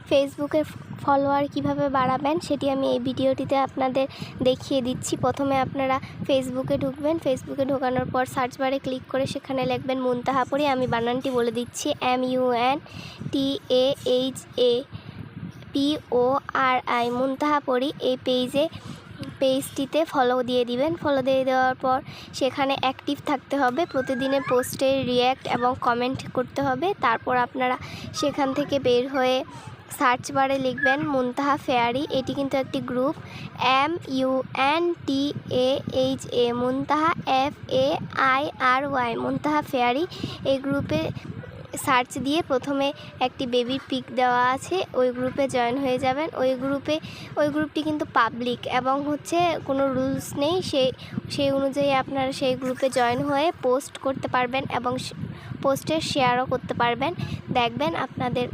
ফেসবুকে ফলোয়ার কিভাবে বাড়াবেন সেটি আমি এই ভিডিওটিতে আপনাদের দেখিয়ে দিচ্ছি। প্রথমে আপনারা ফেসবুকে ঢুকবেন। ফেসবুকে ঢোকানোর পর সার্চ বারে ক্লিক করে সেখানে লিখবেন মুনতাহা পরি। আমি বানানটি বলে দিচ্ছি, MUNTAHAPORI, মুনতাহা পরি। এই পেজটিতে ফলো দিয়ে দিবেন। ফলো দিয়ে দেওয়ার পর সেখানে অ্যাক্টিভ থাকতে হবে, প্রতিদিনের পোস্টে রিয়্যাক্ট এবং কমেন্ট করতে হবে। তারপর আপনারা সেখান থেকে বের হয়ে সার্চ বারে লিখবেন মুনতাহা ফেয়ারি। এটি কিন্তু একটি গ্রুপ, MUNTAHA, মুনতাহা FAIRY, মুনতাহা ফেয়ারি। এই গ্রুপে সার্চ দিয়ে প্রথমে একটি বেবির পিক দেওয়া আছে, ওই গ্রুপে জয়েন হয়ে যাবেন। ওই গ্রুপটি কিন্তু পাবলিক এবং কোনো রুলস নেই, সেই অনুযায়ী আপনারা সেই গ্রুপে জয়েন হয়ে পোস্ট করতে পারবেন এবং পোস্টের শেয়ারও করতে পারবেন। দেখবেন আপনাদের